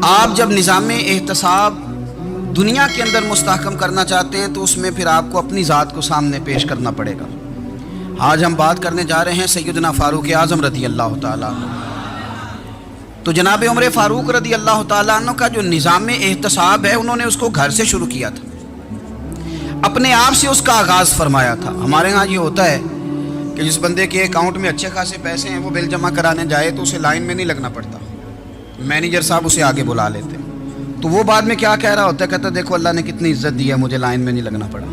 آپ جب نظام احتساب دنیا کے اندر مستحکم کرنا چاہتے ہیں تو اس میں پھر آپ کو اپنی ذات کو سامنے پیش کرنا پڑے گا۔ آج ہم بات کرنے جا رہے ہیں سیدنا فاروق اعظم رضی اللہ تعالیٰ عنہ۔ تو جناب عمر فاروق رضی اللہ تعالیٰ عنہ کا جو نظام احتساب ہے انہوں نے اس کو گھر سے شروع کیا تھا، اپنے آپ سے اس کا آغاز فرمایا تھا۔ ہمارے ہاں یہ ہوتا ہے کہ جس بندے کے اکاؤنٹ میں اچھے خاصے پیسے ہیں وہ بل جمع کرانے جائے تو اسے لائن میں نہیں لگنا پڑتا، مینیجر صاحب اسے آگے بلا لیتے، تو وہ بعد میں کیا کہہ رہا ہوتا ہے، کہتا ہے دیکھو اللہ نے کتنی عزت دی ہے، مجھے لائن میں نہیں لگنا پڑا۔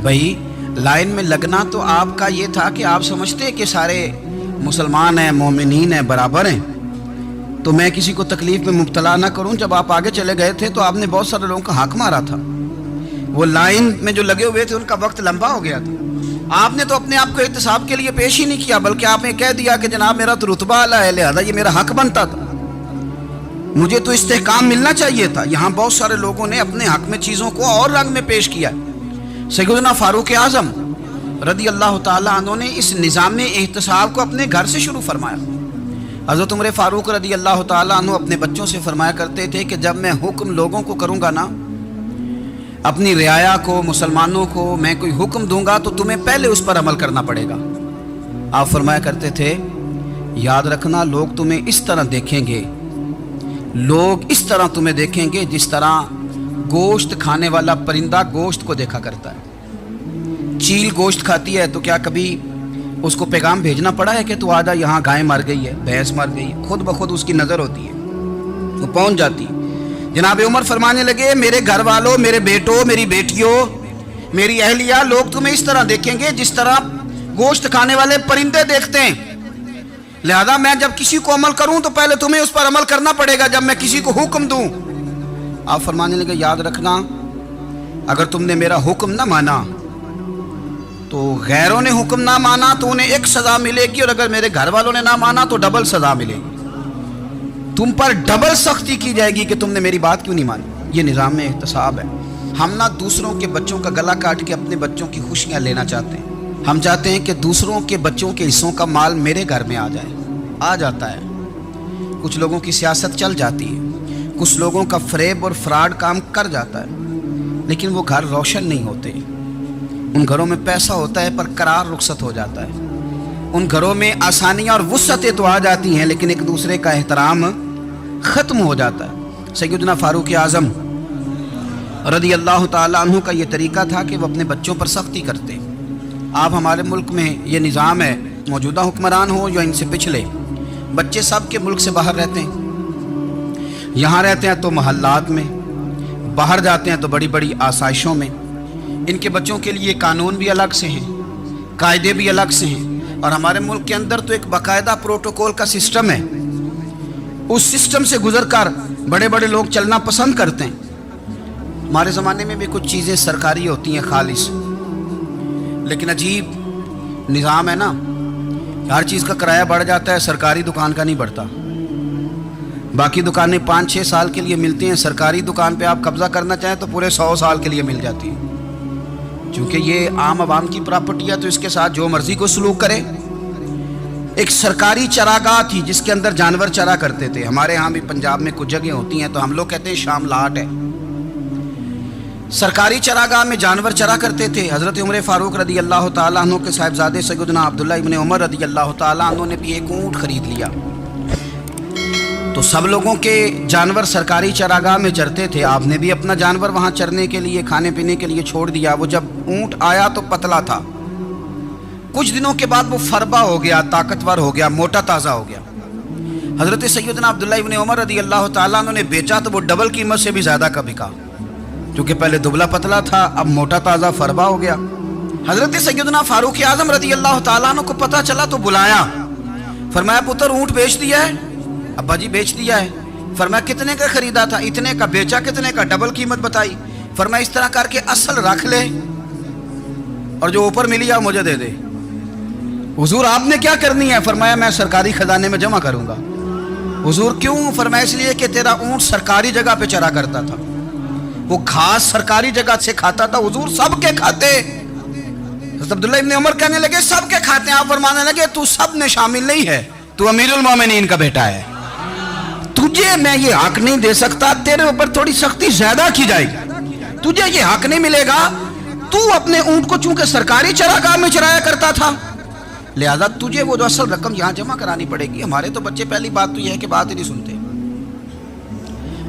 بھائی لائن میں لگنا تو آپ کا یہ تھا کہ آپ سمجھتے کہ سارے مسلمان ہیں، مومنین ہیں، برابر ہیں، تو میں کسی کو تکلیف میں مبتلا نہ کروں۔ جب آپ آگے چلے گئے تھے تو آپ نے بہت سارے لوگوں کا حق مارا تھا، وہ لائن میں جو لگے ہوئے تھے ان کا وقت لمبا ہو گیا تھا، آپ نے تو اپنے آپ کو احتساب کے لیے پیش ہی نہیں کیا، بلکہ آپ نے کہہ دیا کہ جناب میرا تو رتبہ اعلیٰ ہے، لہذا یہ میرا حق بنتا تھا، مجھے تو استحکام ملنا چاہیے تھا۔ یہاں بہت سارے لوگوں نے اپنے حق میں چیزوں کو اور رنگ میں پیش کیا۔ سیدنا فاروق اعظم رضی اللہ تعالیٰ عنہ نے اس نظام احتساب کو اپنے گھر سے شروع فرمایا۔ حضرت عمر فاروق رضی اللہ تعالیٰ عنہ اپنے بچوں سے فرمایا کرتے تھے کہ جب میں حکم لوگوں کو کروں گا نا، اپنی رعایا کو، مسلمانوں کو میں کوئی حکم دوں گا تو تمہیں پہلے اس پر عمل کرنا پڑے گا۔ آپ فرمایا کرتے تھے یاد رکھنا لوگ تمہیں اس طرح دیکھیں گے، لوگ اس طرح تمہیں دیکھیں گے جس طرح گوشت کھانے والا پرندہ گوشت کو دیکھا کرتا ہے۔ چیل گوشت کھاتی ہے تو کیا کبھی اس کو پیغام بھیجنا پڑا ہے کہ تو آجا یہاں گائے مر گئی ہے، بھینس مر گئی ہے؟ خود بخود اس کی نظر ہوتی ہے، وہ پہنچ جاتی ہے۔ جناب عمر فرمانے لگے میرے گھر والوں، میرے بیٹوں، میری بیٹیوں، میری اہلیہ، لوگ تمہیں اس طرح دیکھیں گے جس طرح گوشت کھانے والے پرندے دیکھتے ہیں، لہذا میں جب کسی کو عمل کروں تو پہلے تمہیں اس پر عمل کرنا پڑے گا جب میں کسی کو حکم دوں۔ آپ فرمانے لگے یاد رکھنا اگر تم نے میرا حکم نہ مانا تو غیروں نے حکم نہ مانا تو انہیں ایک سزا ملے گی، اور اگر میرے گھر والوں نے نہ مانا تو ڈبل سزا ملے گی، تم پر ڈبل سختی کی جائے گی کہ تم نے میری بات کیوں نہیں مانی۔ یہ نظام احتساب ہے۔ ہم نہ دوسروں کے بچوں کا گلا کاٹ کے اپنے بچوں کی خوشیاں لینا چاہتے ہیں، ہم چاہتے ہیں کہ دوسروں کے بچوں کے حصوں کا مال میرے گھر میں آ جائے، آ جاتا ہے۔ کچھ لوگوں کی سیاست چل جاتی ہے، کچھ لوگوں کا فریب اور فراڈ کام کر جاتا ہے، لیکن وہ گھر روشن نہیں ہوتے۔ ان گھروں میں پیسہ ہوتا ہے پر قرار رخصت ہو جاتا ہے، ان گھروں میں آسانیاں اور وسعتیں تو آ جاتی ہیں لیکن ایک دوسرے کا احترام ختم ہو جاتا ہے۔ سیدنا فاروق اعظم رضی اللہ تعالیٰ عنہ کا یہ طریقہ تھا کہ وہ اپنے بچوں پر سختی کرتے۔ آپ ہمارے ملک میں یہ نظام ہے، موجودہ حکمران ہو یا ان سے پچھلے، بچے سب کے ملک سے باہر رہتے ہیں، یہاں رہتے ہیں تو محلات میں، باہر جاتے ہیں تو بڑی بڑی آسائشوں میں۔ ان کے بچوں کے لیے قانون بھی الگ سے ہیں، قاعدے بھی الگ سے ہیں، اور ہمارے ملک کے اندر تو ایک باقاعدہ پروٹوکول کا سسٹم ہے، اس سسٹم سے گزر کر بڑے بڑے لوگ چلنا پسند کرتے ہیں۔ ہمارے زمانے میں بھی کچھ چیزیں سرکاری ہوتی ہیں خالص، لیکن عجیب نظام ہے نا، ہر چیز کا کرایہ بڑھ جاتا ہے، سرکاری دکان کا نہیں بڑھتا۔ باقی دکانیں 5-6 سال کے لیے ملتی ہیں، سرکاری دکان پہ آپ قبضہ کرنا چاہیں تو پورے 100 سال کے لیے مل جاتی ہے، چونکہ یہ عام عوام کی پراپرٹی ہے تو اس کے ساتھ جو مرضی کو سلوک کرے۔ ایک سرکاری چراگاہ تھی جس کے اندر جانور چرا کرتے تھے، ہمارے ہاں بھی پنجاب میں کچھ جگہ ہوتی ہیں تو ہم لوگ کہتے ہیں شام لاٹ ہے۔ سرکاری چراگاہ میں جانور چرا کرتے تھے۔ حضرت عمر فاروق رضی اللہ تعالیٰ عنہ کے صاحبزادے سیدنا عبداللہ ابن عمر رضی اللہ تعالیٰ عنہ نے بھی ایک اونٹ خرید لیا، تو سب لوگوں کے جانور سرکاری چراگاہ میں چرتے تھے، آپ نے بھی اپنا جانور وہاں چرنے کے لیے، کھانے پینے کے لیے چھوڑ دیا۔ وہ جب اونٹ آیا تو پتلا تھا، کچھ دنوں کے بعد وہ فربا ہو گیا، طاقتور ہو گیا، موٹا تازہ ہو گیا۔ حضرت سیدنا عبداللہ ابن عمر رضی اللہ تعالیٰ عنہ نے بیچا تو وہ ڈبل قیمت سے بھی زیادہ کا بکا، کیونکہ پہلے دبلا پتلا تھا، اب موٹا تازہ فربا ہو گیا۔ حضرت سیدنا فاروق اعظم رضی اللہ تعالیٰ عنہ کو پتہ چلا تو بلایا، فرمایا پتر اونٹ بیچ دیا ہے؟ ابا جی بیچ دیا ہے۔ فرمایا کتنے کا خریدا تھا؟ اتنے کا۔ بیچا کتنے کا؟ ڈبل قیمت بتائی۔ فرمایا اس طرح کر کے اصل رکھ لے اور جو اوپر ملی آپ مجھے دے دے۔ حضور آپ نے کیا کرنی ہے؟ فرمایا میں سرکاری خزانے میں جمع کروں گا۔ حضور کیوں؟ فرمایا اس لیے کہ تیرا اونٹ سرکاری جگہ پہ چرا کرتا تھا، وہ گھاس سرکاری جگہ سے کھاتا تھا۔ حضور سب کے کھاتے۔ حضرت عبداللہ ابن عمر کہنے لگے سب کے کھاتے ہیں۔ آپ فرمانے لگے تو سب میں شامل نہیں ہے، تو امیر المومنین کا بیٹا ہے، تو تجھے میں یہ حق نہیں دے سکتا، تیرے اوپر تھوڑی سختی زیادہ کی جائے گی، تجھے یہ حق نہیں ملے گا۔ تو اپنے اونٹ کو چونکہ سرکاری چراگاہ میں چرایا کرتا تھا، لہذا تجھے وہ جو اصل رقم یہاں جمع کرانی پڑے گی۔ ہمارے تو بچے پہلی بات تو یہ ہے کہ بات ہی نہیں سنتے۔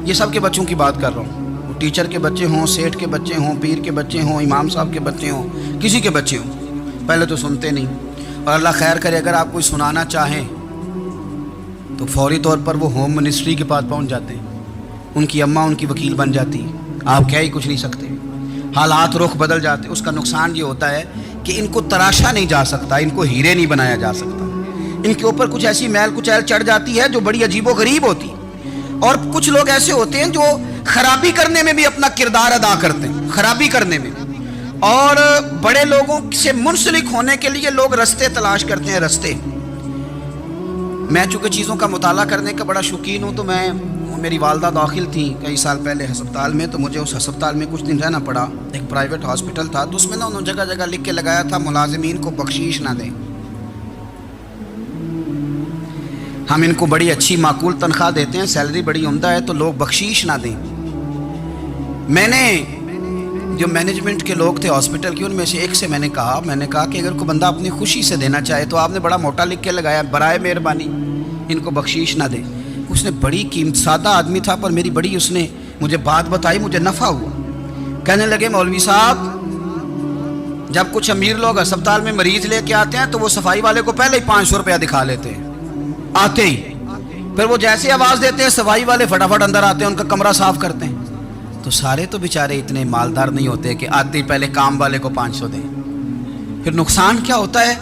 یہ سب کے بچوں کی بات کر رہا ہوں، وہ ٹیچر کے بچے ہوں، سیٹھ کے بچے ہوں، پیر کے بچے ہوں، امام صاحب کے بچے ہوں، کسی کے بچے ہوں، پہلے تو سنتے نہیں۔ اور اللہ خیر کرے، اگر آپ کوئی سنانا چاہیں تو فوری طور پر وہ ہوم منسٹری کے پاس پہنچ جاتے ہیں، ان کی اماں ان کی وکیل بن جاتی، آپ کہہ ہی کچھ نہیں سکتے، حالات رخ بدل جاتے۔ اس کا نقصان یہ ہوتا ہے کہ ان کو تراشا نہیں جا سکتا، ان کو ہیرے نہیں بنایا جا سکتا، ان کے اوپر کچھ ایسی میل کچیل چڑھ جاتی ہے جو بڑی عجیب و غریب ہوتی ہے۔ اور کچھ لوگ ایسے ہوتے ہیں جو خرابی کرنے میں بھی اپنا کردار ادا کرتے ہیں، خرابی کرنے میں، اور بڑے لوگوں سے منسلک ہونے کے لیے لوگ رستے تلاش کرتے ہیں، رستے۔ میں چونکہ چیزوں کا مطالعہ کرنے کا بڑا شوقین ہوں، تو میری والدہ داخل تھیں کئی سال پہلے ہسپتال میں، تو مجھے اس ہسپتال میں کچھ دن رہنا پڑا۔ ایک پرائیویٹ ہاسپٹل تھا، تو اس میں انہوں نے جگہ جگہ لکھ کے لگایا تھا ملازمین کو بخشیش نہ دیں، ہم ان کو بڑی اچھی معقول تنخواہ دیتے ہیں، سیلری بڑی عمدہ ہے، تو لوگ بخشیش نہ دیں۔ میں نے جو مینجمنٹ کے لوگ تھے ہاسپٹل کے، ان میں سے ایک سے میں نے کہا کہ اگر کوئی بندہ اپنی خوشی سے دینا چاہے تو آپ نے بڑا موٹا لکھ کے لگایا برائے مہربانی ان کو بخشیش نہ دے۔ اس نے بڑی قیمت، سادہ آدمی تھا پر میری بڑی اس نے مجھے بات بتائی، مجھے نفع ہوا۔ کہنے لگے مولوی صاحب، جب کچھ امیر لوگ ہسپتال میں مریض لے کے آتے ہیں تو وہ صفائی والے کو پہلے ہی 500 روپیہ دکھا لیتے ہیں آتے ہی، پھر وہ جیسے آواز دیتے ہیں صفائی والے فٹافٹ اندر آتے ہیں، ان کا کمرہ صاف کرتے ہیں۔ تو سارے تو بیچارے اتنے مالدار نہیں ہوتے کہ آتے ہی پہلے کام والے کو 500 دیں۔ پھر نقصان کیا ہوتا ہے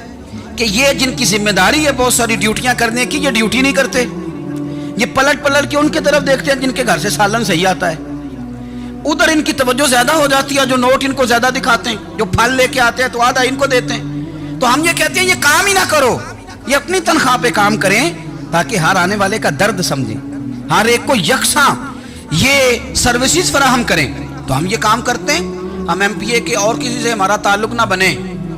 کہ یہ جن کی ذمہ داری ہے بہت ساری ڈیوٹیاں کرنے کی، یہ ڈیوٹی نہیں کرتے، یہ پلٹ کے ان کی طرف دیکھتے ہیں جن کے گھر سے سالن صحیح آتا ہے، ادھر ان کی توجہ زیادہ ہو جاتی ہے، جو نوٹ ان کو زیادہ دکھاتے ہیں، جو پھل لے کے آتے ہیں تو آدھا ان کو دیتے ہیں۔ تو ہم یہ کہتے ہیں یہ کام ہی نہ کرو، یہ اپنی تنخواہ پہ کام کریں تاکہ ہر آنے والے کا درد سمجھیں، ہر ایک کو یکساں یہ سروسز فراہم کریں۔ تو ہم یہ کام کرتے ہیں۔ ہم ایم پی اے کے اور کسی سے ہمارا تعلق نہ بنے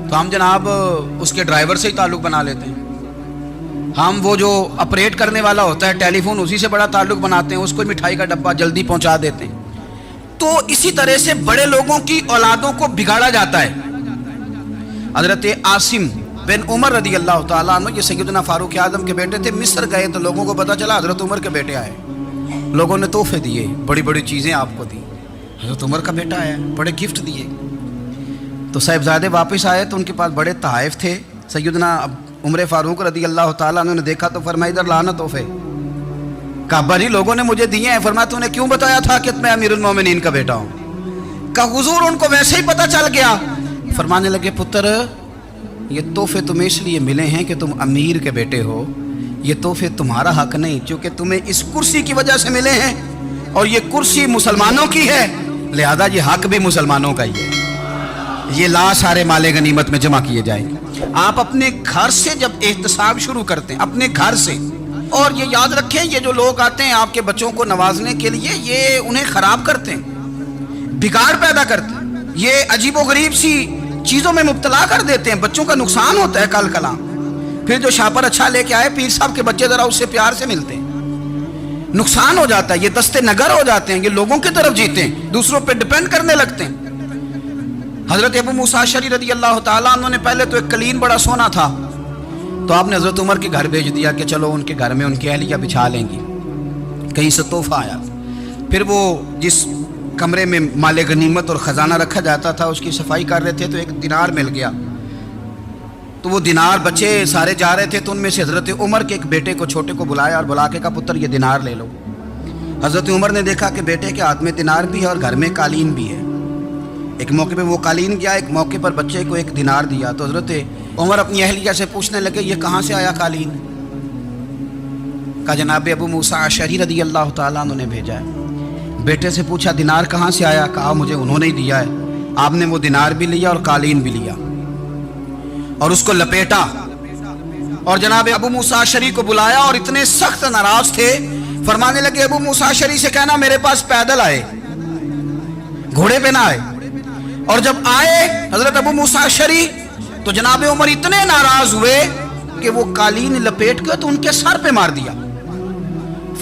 تو ہم جناب اس کے ڈرائیور سے ہی تعلق بنا لیتے ہیں، ہم وہ جو آپریٹ کرنے والا ہوتا ہے ٹیلی فون اسی سے بڑا تعلق بناتے ہیں، اس کو مٹھائی کا ڈبہ جلدی پہنچا دیتے ہیں۔ تو اسی طرح سے بڑے لوگوں کی اولادوں کو بگاڑا جاتا ہے۔ حضرت عاصم بن عمر رضی اللہ تعالیٰ عنہ، یہ سیدنا فاروق اعظم کے بیٹے تھے، مصر گئے تو لوگوں کو پتہ چلا حضرت عمر کے بیٹے آئے، لوگوں نے تحفے دیے، بڑی بڑی چیزیں آپ کو دی، حضرت عمر کا بیٹا آیا، بڑے گفٹ دیے۔ تو صاحبزادے واپس آئے تو ان کے پاس بڑے تحائف تھے۔ سیدنا عمر فاروق رضی اللہ تعالیٰ عنہ نے دیکھا تو فرمایا ادھر لانا تحفے۔ کہا ابا جی لوگوں نے مجھے دیے ہیں۔ فرمایا تو نے کیوں بتایا تھا کہ میں امیر المومنین کا بیٹا ہوں؟ کہا حضور ان کو ویسے ہی پتہ چل گیا۔ فرمانے لگے پتر یہ تحفے تمہیں اس لیے ملے ہیں کہ تم امیر کے بیٹے ہو، یہ تحفے تمہارا حق نہیں، چونکہ تمہیں اس کرسی کی وجہ سے ملے ہیں اور یہ کرسی مسلمانوں کی ہے، لہذا یہ حق بھی مسلمانوں کا ہی ہے، یہ لا سارے مال غنیمت میں جمع کیے جائیں گے۔ آپ اپنے گھر سے جب احتساب شروع کرتے ہیں، اپنے گھر سے، اور یہ یاد رکھیں یہ جو لوگ آتے ہیں آپ کے بچوں کو نوازنے کے لیے، یہ انہیں خراب کرتے ہیں، بگاڑ پیدا کرتے ہیں، یہ عجیب و غریب سی چیزوں میں مبتلا کر دیتے ہیں، بچوں کا نقصان ہوتا ہے کل کلام۔ پھر جو شاپر اچھا لے کے آئے پیر صاحب کے بچے ذرا اس سے پیار سے ملتے ہیں، نقصان ہو جاتا ہے، یہ دستے نگر ہو جاتے ہیں، یہ لوگوں کی طرف جیتے ہیں، دوسروں پہ ڈیپینڈ کرنے لگتے ہیں۔ حضرت ابو موسیٰ اشعری رضی اللہ تعالیٰ عنہ نے پہلے تو ایک قلین بڑا سونا تھا، تو آپ نے حضرت عمر کے گھر بھیج دیا کہ چلو ان کے گھر میں ان کی اہلیہ بچھا لیں گی، کہیں سے تحفہ آیا۔ پھر وہ جس کمرے میں مال غنیمت اور خزانہ رکھا جاتا تھا اس کی صفائی کر رہے تھے تو ایک دینار مل گیا، تو وہ دینار بچے سارے جا رہے تھے، تو ان میں سے حضرت عمر کے ایک بیٹے کو چھوٹے کو بلایا اور بلا کے کہا پتر یہ دینار لے لو۔ حضرت عمر نے دیکھا کہ بیٹے کے ہاتھ میں دینار بھی ہے اور گھر میں قالین بھی ہے، ایک موقع پہ وہ قالین گیا، ایک موقع پر بچے کو ایک دینار دیا، تو حضرت عمر اپنی اہلیہ سے پوچھنے لگے یہ کہاں سے آیا قالین؟ کہا جناب ابو موسیٰ اشعری رضی اللہ تعالیٰ عنہ نے بھیجا ہے۔ بیٹے سے پوچھا دینار کہاں سے آیا؟ کہا مجھے انہوں نے ہی دیا ہے۔ آپ نے وہ دینار بھی لیا اور قالین بھی لیا اور اس کو لپیٹا اور جناب ابو موسیٰ اشعری کو بلایا اور اتنے سخت ناراض تھے، فرمانے لگے ابو موسیٰ اشعری سے کہنا میرے پاس پیدل آئے، گھوڑے پہ نہ آئے۔ اور جب آئے حضرت ابو موسیٰ اشعری تو جناب عمر اتنے ناراض ہوئے کہ وہ قالین لپیٹ کے تو ان کے سر پہ مار دیا۔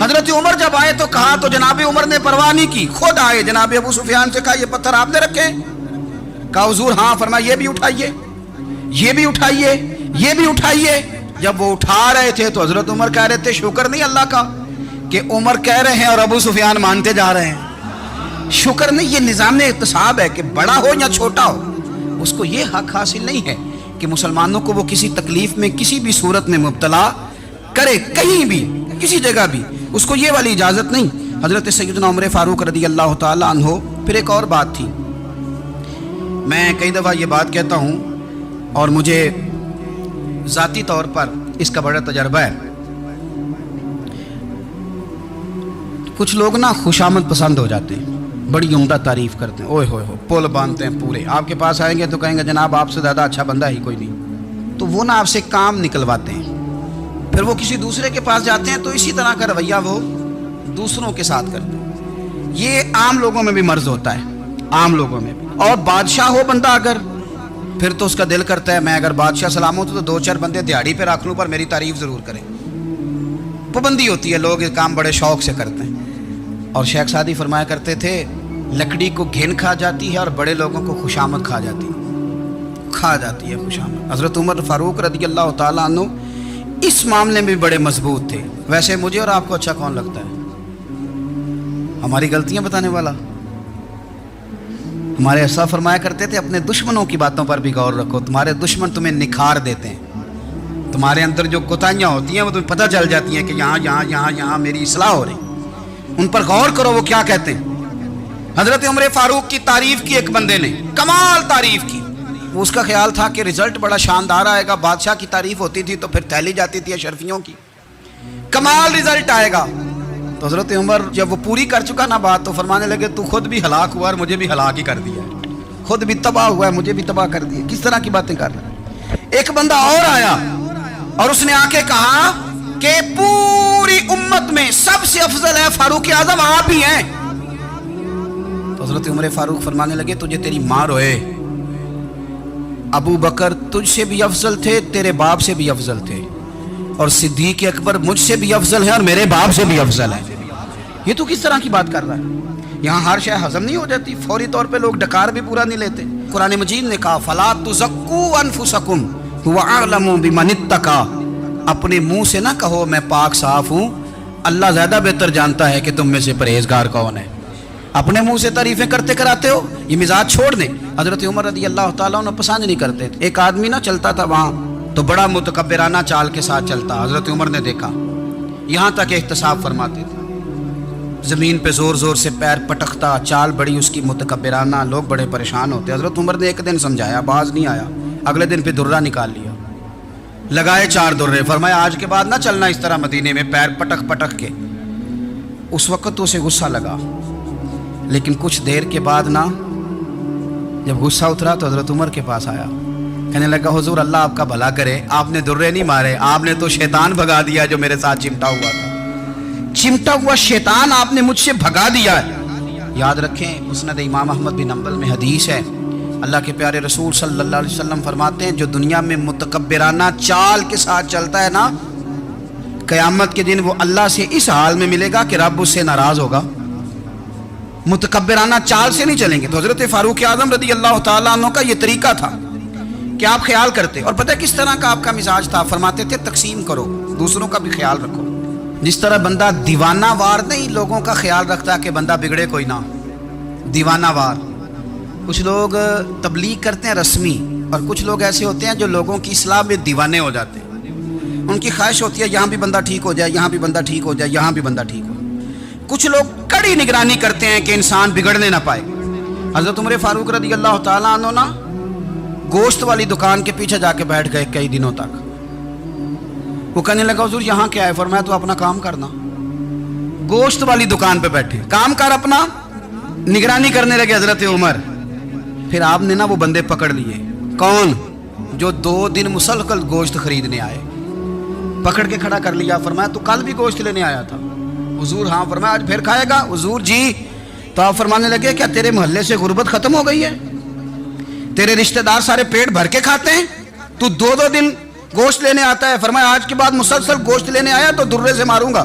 حضرت عمر جب آئے تو کہا تو جناب عمر نے پرواہ نہیں کی، خود آئے جناب ابو سفیان سے کہا یہ پتھر آپ نے رکھے؟ کہا حضور ہاں۔ فرمایا یہ بھی اٹھائیے، یہ بھی اٹھائیے، یہ بھی اٹھائیے۔ جب وہ اٹھا رہے تھے تو حضرت عمر کہہ رہے تھے شکر نہیں اللہ کا کہ عمر کہہ رہے ہیں اور ابو سفیان مانتے جا رہے ہیں۔ شکر نہیں، یہ نظام احتساب ہے کہ بڑا ہو یا چھوٹا ہو اس کو یہ حق حاصل نہیں ہے کہ مسلمانوں کو وہ کسی تکلیف میں کسی بھی صورت میں مبتلا کرے، کہیں بھی کسی جگہ بھی، اس کو یہ والی اجازت نہیں۔ حضرت سیدنا عمر فاروق رضی اللہ تعالی عنہ۔ پھر ایک اور بات تھی، میں کئی دفعہ یہ بات کہتا ہوں اور مجھے ذاتی طور پر اس کا بڑا تجربہ ہے۔ کچھ لوگ نا خوشامد پسند ہو جاتے ہیں، بڑی عمدہ تعریف کرتے ہیں، اوئے ہوئے ہو پول باندھتے ہیں پورے، آپ کے پاس آئیں گے تو کہیں گے جناب آپ سے زیادہ اچھا بندہ ہی کوئی نہیں، تو وہ نا آپ سے کام نکلواتے ہیں۔ پھر وہ کسی دوسرے کے پاس جاتے ہیں تو اسی طرح کا رویہ وہ دوسروں کے ساتھ کرتے ہیں۔ یہ عام لوگوں میں بھی مرض ہوتا ہے، عام لوگوں میں بھی۔ اور بادشاہ ہو بندہ اگر، پھر تو اس کا دل کرتا ہے میں اگر بادشاہ سلام ہوں تو دو چار بندے دیہڑی پہ رکھ لوں پر میری تعریف ضرور کریں۔ پابندی ہوتی ہے، لوگ یہ کام بڑے شوق سے کرتے ہیں۔ اور شیخ سعدی فرمایا کرتے تھے لکڑی کو گھن کھا جاتی ہے اور بڑے لوگوں کو خوشامد کھا جاتی ہے خوشامد۔ حضرت عمر فاروق رضی اللہ تعالیٰ عنہ اس معاملے میں بھی بڑے مضبوط تھے۔ ویسے مجھے اور آپ کو اچھا کون لگتا ہے؟ ہماری غلطیاں بتانے والا؟ ہمارے ایسا فرمایا کرتے تھے اپنے دشمنوں کی باتوں پر بھی غور رکھو، تمہارے دشمن تمہیں نکھار دیتے ہیں، تمہارے اندر جو کوتاہیاں ہوتی ہیں وہ تمہیں پتہ چل جاتی ہیں کہ یہاں میری اصلاح ہو رہی، ان پر غور کرو وہ کیا کہتے ہیں۔ حضرت عمر فاروق کی تعریف کی ایک بندے نے، کمال تعریف کی، اس کا خیال تھا کہ رزلٹ بڑا شاندار آئے گا، بادشاہ کی تعریف ہوتی تھی تو پھر تھیلی جاتی تھی اشرفیوں کی، کمال رزلٹ آئے گا۔ تو حضرت عمر جب وہ پوری کر چکا نا بات تو فرمانے لگے تو خود بھی ہلاک ہوا اور مجھے بھی ہلاک ہی کر دیا، خود بھی تباہ ہوا ہے مجھے بھی تباہ کر دیا۔ کس طرح کی باتیں کر رہے ہیں؟ ایک بندہ اور آیا اور اس نے آ کے کہا کہ پوری امت میں سب سے افضل ہے فاروق اعظم آپ ہی ہیں۔ تو حضرت عمر فاروق فرمانے لگے تجھے تیری ماں روئے، ابو بکر تجھ سے بھی افضل تھے، تیرے باپ سے بھی افضل تھے، اور صدیق اکبر مجھ سے بھی افضل ہے اور میرے باپ سے بھی افضل ہے۔ یہ تو کس طرح کی بات کر رہا ہے؟ یہاں ہر شے ہضم نہیں ہو جاتی، فوری طور پہ لوگ ڈکار بھی پورا نہیں لیتے۔ قرآن مجید نے کہا فَلَا تُزَكُّوا أَنفُسَكُمْ هُوَ أَعْلَمُ بِمَنِ اتَّقَىٰ، اپنے منہ سے نہ کہو میں پاک صاف ہوں، اللہ زیادہ بہتر جانتا ہے کہ تم میں سے پرہیزگار کون ہے۔ اپنے منہ سے تعریفیں کرتے کراتے ہو، یہ مزاج چھوڑ دیں۔ حضرت عمر رضی اللہ تعالیٰ عنہ پسند نہیں کرتے تھے۔ ایک آدمی نہ چلتا تھا وہاں تو بڑا متکبرانہ چال کے ساتھ چلتا، حضرت عمر نے دیکھا، یہاں تک احتساب فرماتے تھے، زمین پہ زور زور سے پیر پٹکتا، چال بڑی اس کی متکبرانہ، لوگ بڑے پریشان ہوتے۔ حضرت عمر نے ایک دن سمجھایا، باز نہیں آیا، اگلے دن پہ درہ نکال لیا، لگائے 4 درے، فرمایا آج کے بعد نہ چلنا اس طرح مدینے میں پیر پٹک پٹک کے۔ اس وقت تو اسے غصہ لگا، لیکن کچھ دیر کے بعد نا جب غصہ اترا تو حضرت عمر کے پاس آیا، کہنے لگا حضور اللہ آپ کا بھلا کرے، آپ نے درے نہیں مارے، آپ نے تو شیطان بھگا دیا جو میرے ساتھ چمٹا ہوا تھا، چمٹا ہوا شیطان آپ نے مجھ سے بھگا دیا ہے۔ یاد رکھیں مسند امام احمد بن حنبل میں حدیث ہے، اللہ کے پیارے رسول صلی اللہ علیہ وسلم فرماتے ہیں جو دنیا میں متکبرانہ چال کے ساتھ چلتا ہے نا، قیامت کے دن وہ اللہ سے اس حال میں ملے گا کہ رب اس سے ناراض ہوگا۔ متکبرانہ چال سے نہیں چلیں گے۔ تو حضرت فاروق اعظم رضی اللہ تعالیٰ عنہ کا یہ طریقہ تھا کہ آپ خیال کرتے، اور پتہ کس طرح کا آپ کا مزاج تھا؟ فرماتے تھے تقسیم کرو، دوسروں کا بھی خیال رکھو۔ جس طرح بندہ دیوانہ وار نہیں لوگوں کا خیال رکھتا کہ بندہ بگڑے کوئی نہ، دیوانہ وار۔ کچھ لوگ تبلیغ کرتے ہیں رسمی، اور کچھ لوگ ایسے ہوتے ہیں جو لوگوں کی اصلاح میں دیوانے ہو جاتے ہیں، ان کی خواہش ہوتی ہے یہاں بھی بندہ ٹھیک ہو جائے، یہاں بھی بندہ ٹھیک ہو جائے، یہاں بھی بندہ ٹھیک ہو۔ کچھ لوگ کڑی نگرانی کرتے ہیں کہ انسان بگڑنے نہ پائے۔ حضرت عمر فاروق رضی اللہ تعالیٰ عنہ نا گوشت والی دکان کے پیچھے جا کے بیٹھ گئے کئی دنوں تک۔ وہ کہنے لگا حضور یہاں کیا ہے؟ فرمایا تو اپنا کام کرنا، گوشت والی دکان پہ بیٹھے، کام کر اپنا، نگرانی کرنے لگے حضرت عمر۔ پھر آپ نے نا وہ بندے پکڑ لیے، کون؟ جو 2 دن مسلسل گوشت خریدنے آئے، پکڑ کے کھڑا کر لیا۔ فرمایا تو کل بھی گوشت لینے آیا تھا؟ حضور ہاں۔ فرمایا آج پھر کھائے گا؟ حضور جی۔ تو آپ فرمانے لگے کیا تیرے محلے سے غربت ختم ہو گئی ہے؟ تیرے رشتہ دار سارے پیٹ بھر کے کھاتے ہیں، تو 2 دن گوشت لینے آتا ہے؟ فرمایا آج کے بعد مسلسل گوشت لینے آیا تو درے سے ماروں گا۔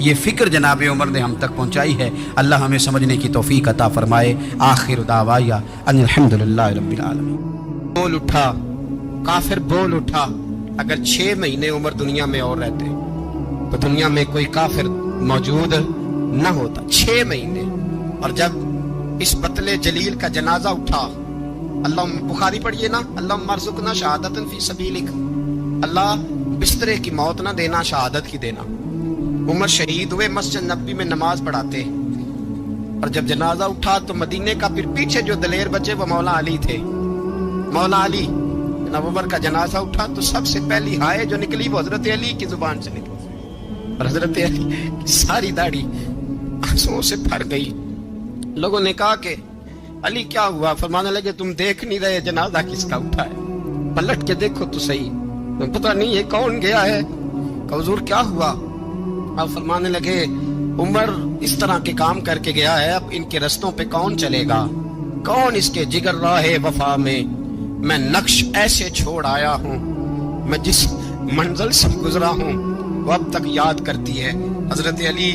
یہ فکر جناب عمر نے ہم تک پہنچائی ہے. اللہ ہمیں سمجھنے کی توفیق عطا فرمائے. آخر دعوایا ان الحمدللہ رب العالمین. بول اٹھا کافر, بول اٹھا. اگر 6 مہینے عمر دنیا میں اور رہتے تو دنیا میں کوئی کافر موجود نہ ہوتا. 6 مہینے. اور جب اس بطل جلیل کا جنازہ اٹھا, اللہ بخاری پڑھیے نا, اللہ مرزقنا شہادت فی سبیلک, اللہ بسترے کی موت نہ دینا, شہادت کی دینا. عمر شہید ہوئے, مسجد نبوی میں نماز پڑھاتے, اور جب جنازہ اٹھا تو مدینے کا پھر پیچھے جو دلیر بچے وہ مولا علی تھے. مولا علی, جناب عمر کا جنازہ اٹھا تو سب سے پہلی ہائے جو نکلی وہ حضرت علی کی زبان سے نکلی, اور حضرت علی کی ساری داڑھی آنسوؤں سے بھر گئی. لوگوں نے کہا کہ علی کیا ہوا؟ فرمانے لگے تم دیکھ نہیں رہے جنازہ کس کا اٹھا ہے, پلٹ کے دیکھو تو صحیح, پتہ نہیں ہے کون گیا ہے. کہ حضور کیا ہوا؟ آپ فرمانے لگے عمر اس طرح کے کام کر کے گیا ہے, اب ان کے رستوں پہ کون چلے گا؟ کون اس کے جگر راہ وفا میں میں نقش ایسے چھوڑ آیا ہوں, میں جس منزل سے گزرا ہوں وہ اب تک یاد کرتی ہے. حضرت علی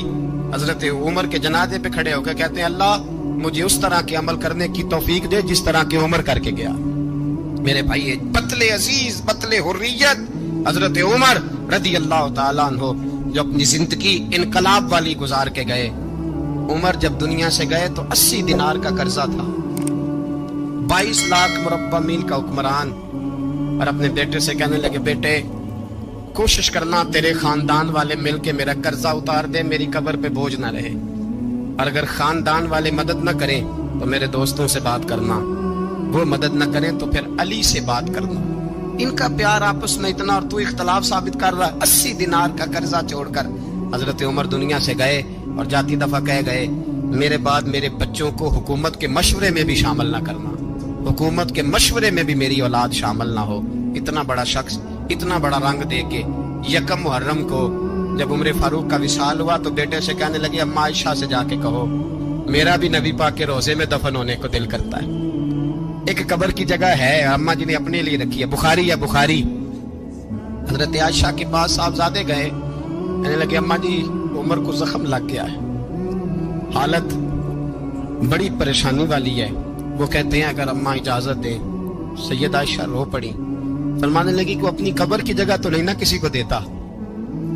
حضرت عمر کے جنازے پہ کھڑے ہو کے کہتے ہیں اللہ مجھے اس طرح کے عمل کرنے کی توفیق دے جس طرح کے عمر کر کے گیا. میرے بھائی, بطل عزیز, بطل حریت حضرت عمر رضی اللہ تعالیٰ عنہ, جو اپنی زندگی انقلاب والی گزار کے گئے. عمر جب دنیا سے گئے تو 80 دینار کا قرضہ تھا, 22 لاکھ مربع میل کا حکمران, اور اپنے بیٹے سے کہنے لگے بیٹے کوشش کرنا تیرے خاندان والے مل کے میرا قرضہ اتار دے, میری قبر پہ بوجھ نہ رہے, اور اگر خاندان والے مدد نہ کریں تو میرے دوستوں سے بات کرنا, وہ مدد نہ کریں تو پھر علی سے بات کرنا. ان کا پیار آپس میں اتنا, اور تو اختلاف ثابت کر رہا ہے. 80 دینار کا قرضہ چھوڑ کر حضرت عمر دنیا سے گئے, اور جاتی دفعہ کہہ گئے میرے بعد میرے بچوں کو حکومت کے مشورے میں بھی شامل نہ کرنا, حکومت کے مشورے میں بھی میری اولاد شامل نہ ہو. اتنا بڑا شخص اتنا بڑا رنگ دے کے 1 محرم کو جب عمر فاروق کا وصال ہوا تو بیٹے سے کہنے لگے اماں عائشہ سے جا کے کہو میرا بھی نبی پاک کے روزے میں دفن ہونے کو دل کرتا ہے. ایک قبر کی جگہ ہے اماں جی نے اپنے لیے رکھی ہے, بخاری ہے بخاری. حضرت عائشہ کے پاس صاحبزادے گئے, کہنے لگے اماں جی عمر کو زخم لگ گیا ہے, حالت بڑی پریشانی والی ہے. وہ کہتے ہیں اگر اماں اجازت دیں. سید عائشہ رو پڑی, فرمانے لگی کہ اپنی قبر کی جگہ تو نہیں نہ کسی کو دیتا,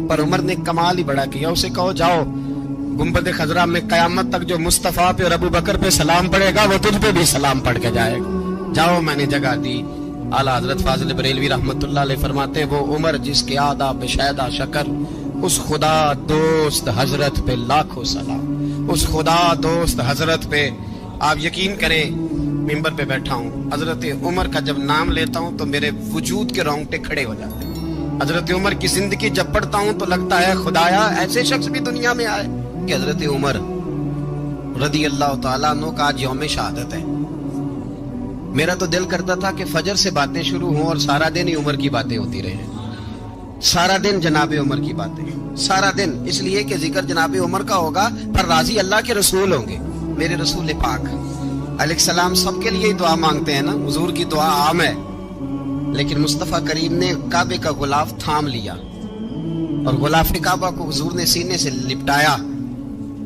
پر عمر نے کمال ہی بڑا کیا. اسے کہو جاؤ گنبد خضرا میں قیامت تک جو مصطفیٰ پہ اور ابو بکر پہ سلام پڑے گا وہ تجھ پہ بھی سلام پڑھ کے جائے گا, جاؤ میں نے جگہ دی. اعلیٰ حضرت فاضل بریلوی رحمت اللہ علیہ فرماتے ہیں وہ عمر جس کے آداب شیدہ شکر, اس خدا دوست حضرت پہ لاکھوں سلام, اس خدا دوست حضرت پہ. آپ یقین کریں ممبر پہ بیٹھا ہوں, حضرت عمر کا جب نام لیتا ہوں تو میرے وجود کے رونگٹے کھڑے ہو جاتے ہیں. حضرت عمر کی زندگی جب پڑھتا ہوں تو لگتا ہے خدایا ایسے شخص بھی دنیا میں آئے. کہ حضرت عمر رضی اللہ تعالیٰ عنہ کا آج یوم شہادت ہے. میرا تو دل کرتا تھا کہ فجر سے باتیں شروع ہوں اور سارا دن ہی عمر کی باتیں ہوتی رہیں, سارا دن جناب عمر کی باتیں, سارا دن. اس لیے کہ ذکر جناب عمر کا ہوگا پر راضی اللہ کے رسول ہوں گے. میرے رسول پاک علیہ السلام سب کے لیے دعا مانگتے ہیں نا, حضور کی دعا عام ہے, لیکن مصطفیٰ کریم نے کعبے کا غلاف تھام لیا اور غلاف کعبہ کو حضور نے سینے سے لپٹایا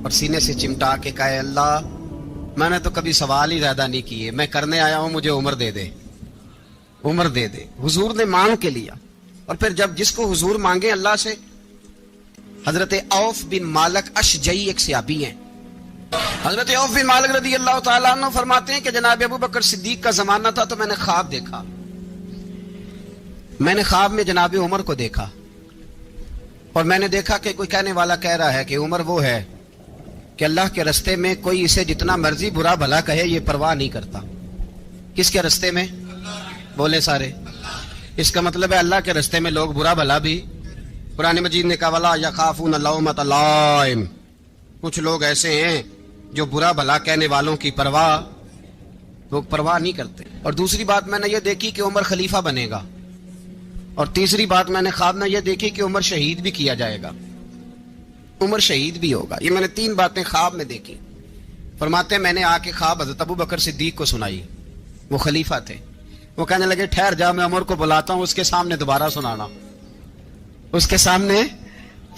اور سینے سے چمٹا کے کہا اللہ میں نے تو کبھی سوال ہی زیادہ نہیں کیے, میں کرنے آیا ہوں, مجھے عمر دے دے, عمر دے دے. حضور نے مانگ کے لیا. اور پھر جب جس کو حضور مانگے اللہ سے, حضرت عوف بن مالک اشجعی ایک صحابی ہیں, حضرت عوف بن مالک رضی اللہ تعالیٰ عنہ فرماتے ہیں کہ جناب ابو بکر صدیق کا زمانہ تھا تو میں نے خواب دیکھا, میں نے خواب میں جناب عمر کو دیکھا, اور میں نے دیکھا کہ کوئی کہنے والا کہہ رہا ہے کہ عمر وہ ہے کہ اللہ کے رستے میں کوئی اسے جتنا مرضی برا بھلا کہے یہ پرواہ نہیں کرتا. کس کے رستے میں؟ بولے سارے. اس کا مطلب ہے اللہ کے رستے میں لوگ برا بھلا بھی. قرآن مجید نے کہا وَلَا يَخَافُونَ لَوْمَةَ لَائِمٍ, کچھ لوگ ایسے ہیں جو برا بھلا کہنے والوں کی لوگ پرواہ نہیں کرتے. اور دوسری بات میں نے یہ دیکھی کہ عمر خلیفہ بنے گا, اور تیسری بات میں نے خواب میں یہ دیکھی کہ عمر شہید بھی کیا جائے گا, عمر شہید بھی ہوگا. یہ میں نے 3 باتیں خواب میں دیکھی. فرماتے ہیں میں نے آ کے خواب حضرت ابو بکر صدیق کو سنائی, وہ خلیفہ تھے. وہ کہنے لگے ٹھہر جا, میں عمر کو بلاتا ہوں, اس کے سامنے دوبارہ سنانا, اس کے سامنے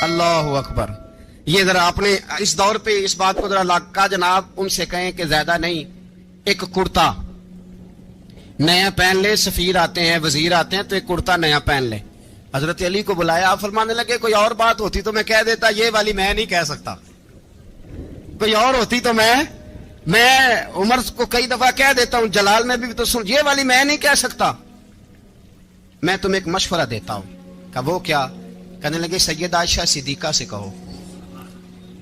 اللہ اکبر. یہ ذرا اپنے اس دور پہ اس بات کو ذرا لاکا جناب ان سے کہیں کہ زیادہ نہیں، ایک کرتا نیا پہن لے. سفیر آتے ہیں، وزیر آتے ہیں تو ایک کرتا نیا پہن لے. حضرت علی کو بلایا، آپ فرمانے لگے کوئی اور بات ہوتی تو میں کہہ دیتا، یہ والی میں نہیں کہہ سکتا. کوئی اور ہوتی تو میں عمر کو کئی دفعہ کہہ دیتا ہوں، جلال میں بھی تو سن، یہ والی میں نہیں کہہ سکتا. میں تمہیں ایک مشورہ دیتا ہوں. کہ وہ کیا؟ کہنے لگے سیدہ عائشہ صدیقہ سے کہو،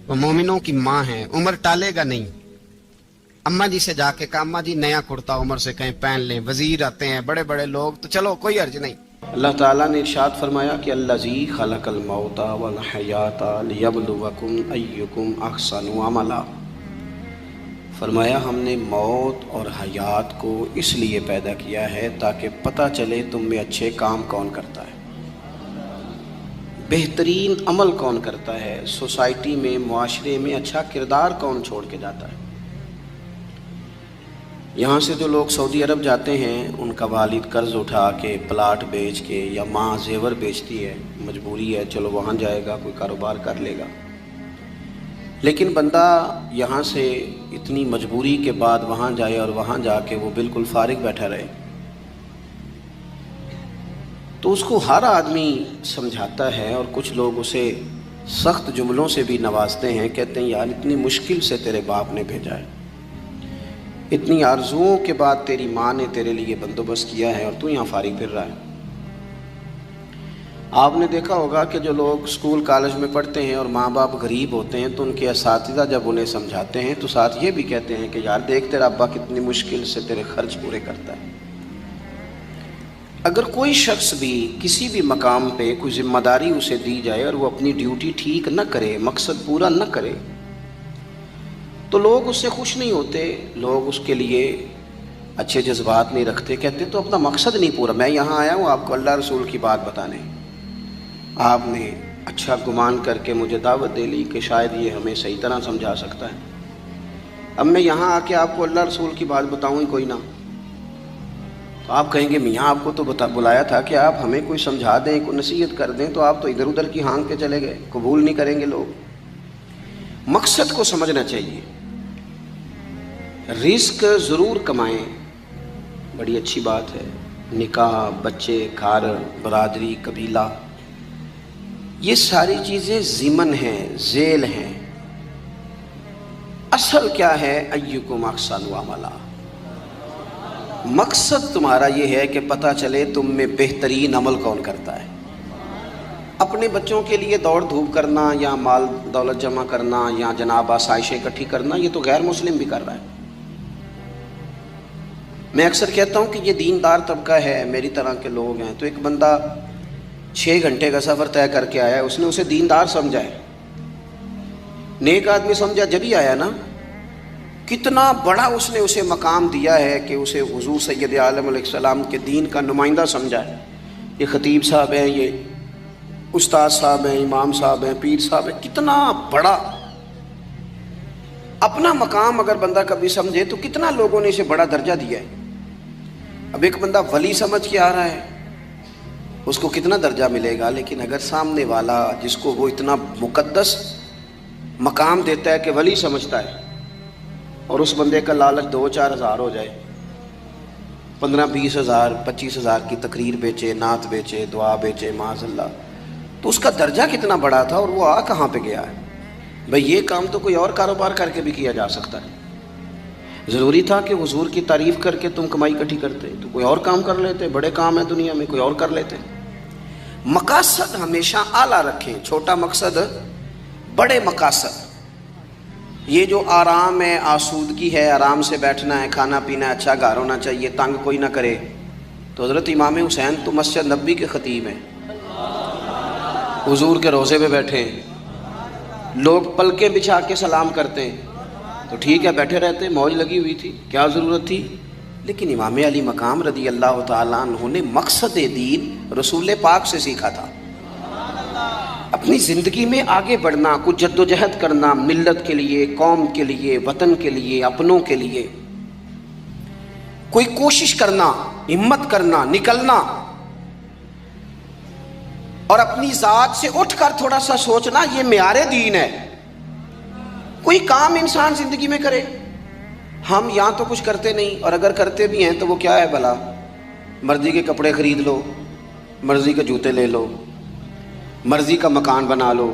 وہ مومنوں کی ماں ہیں، عمر ٹالے گا نہیں. اماں جی سے جا کے کہا اماں جی نیا کرتا عمر سے کہیں پہن لیں. وزیر آتے ہیں، بڑے بڑے لوگ، تو چلو کوئی حرج نہیں. اللہ تعالیٰ نے ارشاد فرمایا کہ الذی خلق الموت والحیات لیبلوکم ایکم احسن عملا. فرمایا ہم نے موت اور حیات کو اس لیے پیدا کیا ہے تاکہ پتہ چلے تم میں اچھے کام کون کرتا ہے، بہترین عمل کون کرتا ہے، سوسائٹی میں، معاشرے میں اچھا کردار کون چھوڑ کے جاتا ہے. یہاں سے جو لوگ سعودی عرب جاتے ہیں ان کا والد قرض اٹھا کے پلاٹ بیچ کے، یا ماں زیور بیچتی ہے، مجبوری ہے، چلو وہاں جائے گا، کوئی کاروبار کر لے گا. لیکن بندہ یہاں سے اتنی مجبوری کے بعد وہاں جائے اور وہاں جا کے وہ بالکل فارغ بیٹھا رہے، تو اس کو ہر آدمی سمجھاتا ہے، اور کچھ لوگ اسے سخت جملوں سے بھی نوازتے ہیں. کہتے ہیں یار اتنی مشکل سے تیرے باپ نے بھیجا ہے، اتنی آرزوؤں کے بعد تیری ماں نے تیرے لیے بندوبست کیا ہے اور تو یہاں فارغ پھر رہا ہے. آپ نے دیکھا ہوگا کہ جو لوگ اسکول کالج میں پڑھتے ہیں اور ماں باپ غریب ہوتے ہیں تو ان کے اساتذہ جب انہیں سمجھاتے ہیں تو ساتھ یہ بھی کہتے ہیں کہ یار دیکھ تیرا ابا کتنی مشکل سے تیرے خرچ پورے کرتا ہے. اگر کوئی شخص بھی کسی بھی مقام پہ کوئی ذمہ داری اسے دی جائے اور وہ اپنی ڈیوٹی ٹھیک نہ کرے، مقصد پورا نہ کرے، تو لوگ اس سے خوش نہیں ہوتے، لوگ اس کے لیے اچھے جذبات نہیں رکھتے. کہتے تو اپنا مقصد نہیں پورا، میں یہاں آیا ہوں آپ کو اللہ رسول کی بات بتانے، آپ نے اچھا گمان کر کے مجھے دعوت دے لی کہ شاید یہ ہمیں صحیح طرح سمجھا سکتا ہے. اب میں یہاں آ کے آپ کو اللہ رسول کی بات بتاؤں ہی کوئی نہ، تو آپ کہیں گے میاں آپ کو تو بلایا تھا کہ آپ ہمیں کوئی سمجھا دیں، کوئی نصیحت کر دیں، تو آپ تو ادھر ادھر کی ہانک کے چلے گئے. قبول نہیں کریں گے لوگ. مقصد کو سمجھنا چاہیے. رزق ضرور کمائیں، بڑی اچھی بات ہے، نکاح، بچے، گھر، برادری، قبیلہ، یہ ساری چیزیں ضمن ہیں، ذیل ہیں. اصل کیا ہے؟ ایکم احسن عملا. مقصد تمہارا یہ ہے کہ پتہ چلے تم میں بہترین عمل کون کرتا ہے. اپنے بچوں کے لیے دوڑ دھوپ کرنا یا مال دولت جمع کرنا یا جناب آسائشیں اکٹھی کرنا، یہ تو غیر مسلم بھی کر رہا ہے. میں اکثر کہتا ہوں کہ یہ دیندار طبقہ ہے، میری طرح کے لوگ ہیں. تو ایک بندہ 6 گھنٹے کا سفر طے کر کے آیا ہے، اس نے اسے دیندار سمجھا ہے، نیک آدمی سمجھا جبھی آیا نا. کتنا بڑا اس نے اسے مقام دیا ہے کہ اسے حضور سید عالم علیہ السلام کے دین کا نمائندہ سمجھا ہے. یہ خطیب صاحب ہیں، یہ استاد صاحب ہیں، امام صاحب ہیں، پیر صاحب ہیں. کتنا بڑا اپنا مقام اگر بندہ کبھی سمجھے تو کتنا لوگوں نے اسے بڑا درجہ دیا ہے. اب ایک بندہ ولی سمجھ کے آ رہا ہے، اس کو کتنا درجہ ملے گا. لیکن اگر سامنے والا جس کو وہ اتنا مقدس مقام دیتا ہے کہ ولی سمجھتا ہے، اور اس بندے کا لالچ 2-4 ہزار ہو جائے، 15-20 ہزار 25 ہزار کی تقریر بیچے، نعت بیچے، دعا بیچے، معاذ اللہ، تو اس کا درجہ کتنا بڑا تھا اور وہ کہاں پہ گیا ہے. بھئی یہ کام تو کوئی اور کاروبار کر کے بھی کیا جا سکتا ہے. ضروری تھا کہ حضور کی تعریف کر کے تم کمائی اکٹھی کرتے تو کوئی اور کام کر لیتے. بڑے کام ہیں دنیا میں، کوئی اور کر لیتے. مقاصد ہمیشہ اعلیٰ رکھیں. چھوٹا مقصد، بڑے مقاصد. یہ جو آرام ہے، آسودگی ہے، آرام سے بیٹھنا ہے، کھانا پینا ہے، اچھا گھر ہونا چاہیے، تنگ کوئی نہ کرے. تو حضرت امام حسین تو مسجد نبوی کے خطیب ہیں، حضور کے روضے پہ بیٹھے ہیں، لوگ پلکیں بچھا کے سلام کرتے ہیں. تو ٹھیک ہے بیٹھے رہتے، موج لگی ہوئی تھی، کیا ضرورت تھی. لیکن امام علی مقام رضی اللہ تعالیٰ عنہ نے مقصد دین رسول پاک سے سیکھا تھا. اپنی زندگی میں آگے بڑھنا، کچھ جد و جہد کرنا، ملت کے لیے، قوم کے لیے، وطن کے لیے، اپنوں کے لیے کوئی کوشش کرنا، ہمت کرنا، نکلنا. اور اپنی ذات سے اٹھ کر تھوڑا سا سوچنا، یہ معیار دین ہے۔ کوئی کام انسان زندگی میں کرے، ہم یہاں تو کچھ کرتے نہیں، اور اگر کرتے بھی ہیں تو وہ کیا ہے بھلا؟ مرضی کے کپڑے خرید لو، مرضی کے جوتے لے لو، مرضی کا مکان بنا لو۔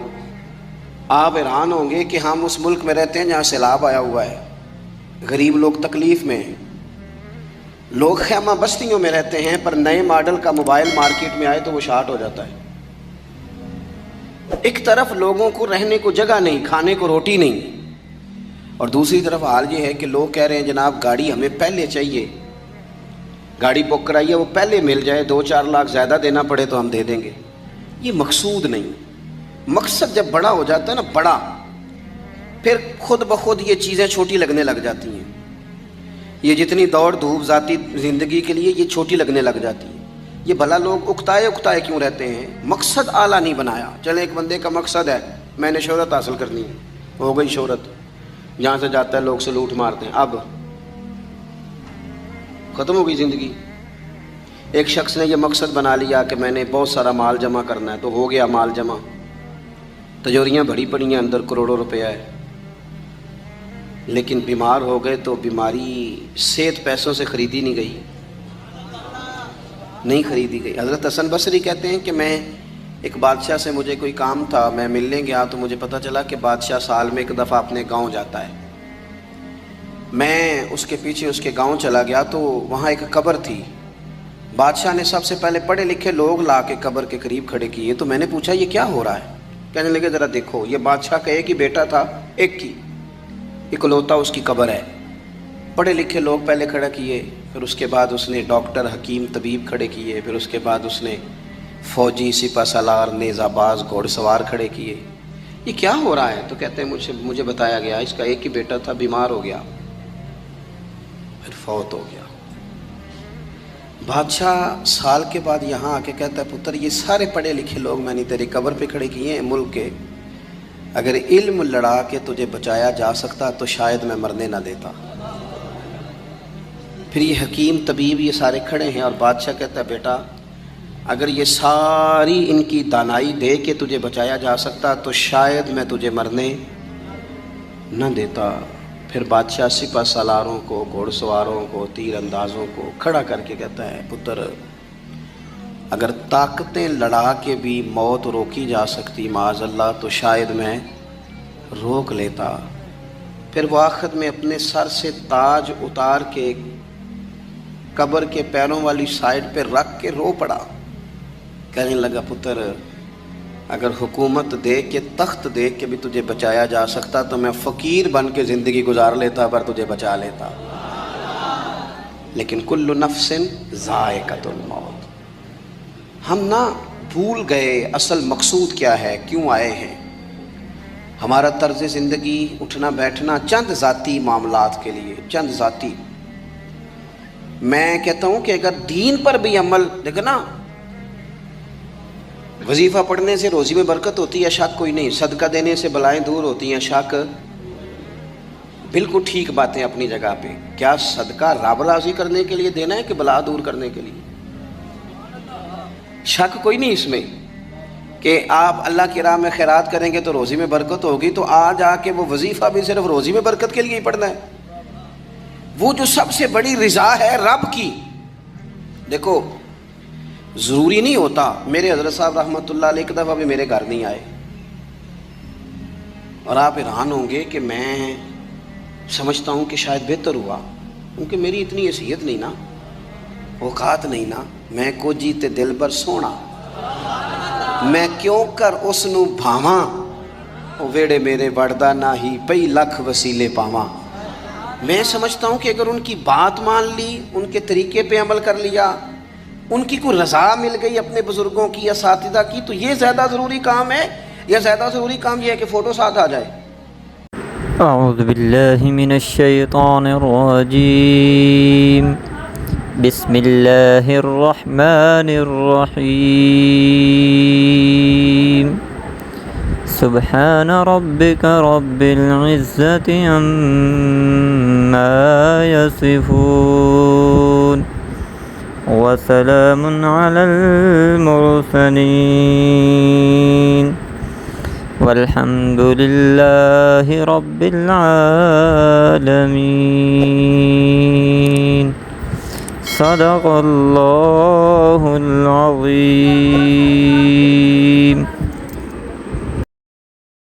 آپ حیران ہوں گے کہ ہم اس ملک میں رہتے ہیں جہاں سیلاب آیا ہوا ہے، غریب لوگ تکلیف میں ہیں، لوگ خیمہ بستیوں میں رہتے ہیں، پر نئے ماڈل کا موبائل مارکیٹ میں آئے تو وہ شارٹ ہو جاتا ہے۔ ایک طرف لوگوں کو رہنے کو جگہ نہیں، کھانے کو روٹی نہیں، اور دوسری طرف حال یہ ہے کہ لوگ کہہ رہے ہیں جناب گاڑی ہمیں پہلے چاہیے، گاڑی بک کرائیے، وہ پہلے مل جائے، 2-4 لاکھ زیادہ دینا پڑے تو ہم دے دیں گے۔ یہ مقصود نہیں۔ مقصد جب بڑا ہو جاتا ہے نا، بڑا، پھر خود بخود یہ چیزیں چھوٹی لگنے لگ جاتی ہیں۔ یہ جتنی دوڑ دھوپ ذاتی زندگی کے لیے یہ چھوٹی لگنے لگ جاتی ہے۔ یہ بھلا لوگ اکتائے کیوں رہتے ہیں؟ مقصد اعلیٰ نہیں بنایا۔ چلے ایک بندے کا مقصد ہے میں نے شہرت حاصل کرنی ہے، ہو گئی شہرت، جہاں سے جاتا ہے لوگ سلوٹ مارتے ہیں، اب ختم ہو گئی زندگی۔ ایک شخص نے یہ مقصد بنا لیا کہ میں نے بہت سارا مال جمع کرنا ہے، تو ہو گیا مال جمع، تجوریاں بھری پڑی ہیں، اندر کروڑوں روپیہ ہے، لیکن بیمار ہو گئے تو بیماری صحت پیسوں سے خریدی نہیں گئی، نہیں خریدی گئی۔ حضرت حسن بصری کہتے ہیں کہ میں ایک بادشاہ سے مجھے کوئی کام تھا، میں ملنے گیا تو مجھے پتہ چلا کہ بادشاہ سال میں ایک دفعہ اپنے گاؤں جاتا ہے۔ میں اس کے پیچھے اس کے گاؤں چلا گیا تو وہاں ایک قبر تھی۔ بادشاہ نے سب سے پہلے پڑھے لکھے لوگ لا کے قبر کے قریب کھڑے کیے، تو میں نے پوچھا یہ کیا ہو رہا ہے؟ کہنے لگے ذرا دیکھو، یہ بادشاہ کا ایک ہی بیٹا تھا، ایک ہی اکلوتا اس کی قبر ہے۔ پڑھے لکھے لوگ پہلے کھڑا کیے، پھر اس کے بعد اس نے ڈاکٹر حکیم طبیب کھڑے کیے، پھر اس کے بعد اس نے فوجی سپہ سالار نیزہ باز گھوڑ سوار کھڑے کیے۔ یہ کیا ہو رہا ہے؟ تو کہتے ہیں مجھے بتایا گیا اس کا ایک ہی بیٹا تھا، بیمار ہو گیا، پھر فوت ہو گیا۔ بادشاہ سال کے بعد یہاں آ کے کہتا ہے پتر یہ سارے پڑھے لکھے لوگ میں نے تیری قبر پہ کھڑے کیے ہیں ملک کے، اگر علم لڑا کے تجھے بچایا جا سکتا تو شاید میں مرنے نہ دیتا۔ پھر یہ حکیم طبیب یہ سارے کھڑے ہیں، اور بادشاہ کہتا ہے بیٹا اگر یہ ساری ان کی دانائی دے کے تجھے بچایا جا سکتا تو شاید میں تجھے مرنے نہ دیتا۔ پھر بادشاہ سپہ سالاروں کو، گھوڑ سواروں کو، تیر اندازوں کو کھڑا کر کے کہتا ہے پتر اگر طاقتیں لڑا کے بھی موت روکی جا سکتی معاذ اللہ تو شاید میں روک لیتا۔ پھر وہ آخر میں اپنے سر سے تاج اتار کے قبر کے پیروں والی سائڈ پہ رکھ کے رو پڑا، کہنے لگا پتر اگر حکومت دے کے تخت دے کے بھی تجھے بچایا جا سکتا تو میں فقیر بن کے زندگی گزار لیتا پر تجھے بچا لیتا، لیکن کل نفس ذائقۃ الموت۔ ہم نہ بھول گئے اصل مقصود کیا ہے، کیوں آئے ہیں۔ ہمارا طرز زندگی اٹھنا بیٹھنا چند ذاتی معاملات کے لیے، چند ذاتی۔ میں کہتا ہوں کہ اگر دین پر بھی عمل، دیکھو نا وظیفہ پڑھنے سے روزی میں برکت ہوتی ہے، شک کوئی نہیں، صدقہ دینے سے بلائیں دور ہوتی ہیں، شک بالکل ٹھیک باتیں اپنی جگہ پہ۔ کیا صدقہ رب راضی کرنے کے لیے دینا ہے کہ بلا دور کرنے کے لیے؟ شک کوئی نہیں اس میں کہ آپ اللہ کی راہ میں خیرات کریں گے تو روزی میں برکت ہوگی، تو آج آ کے وہ وظیفہ بھی صرف روزی میں برکت کے لیے ہی پڑھنا ہے۔ وہ جو سب سے بڑی رضا ہے رب کی، دیکھو ضروری نہیں ہوتا۔ میرے حضرت صاحب رحمۃ اللہ علیہ ایک دفعہ بھی میرے گھر نہیں آئے، اور آپ حیران ہوں گے کہ میں سمجھتا ہوں کہ شاید بہتر ہوا، کیونکہ میری اتنی حیثیت نہیں نا، اوقات نہیں نا، میں کو جیتے دل بر سونا، میں کیوں کر اس نو بھاواں، او ویڑے میرے وڑدا نہ ہی پئی لکھ وسیلے پاواں۔ میں سمجھتا ہوں کہ اگر ان کی بات مان لی، ان کے طریقے پہ عمل کر لیا، ان کی کوئی رضا مل گئی اپنے بزرگوں کی، اساتذہ کی، تو یہ زیادہ ضروری کام ہے، یا زیادہ ضروری کام یہ ہے کہ فوٹو ساتھ آ جائے۔ اعوذ باللہ من الشیطان الرجیم، بسم اللہ الرحمن الرحیم، سبحان ربک رب العزت عما یصفون، وسلام على المرسلين والحمد لله رب العالمين صدق اللہ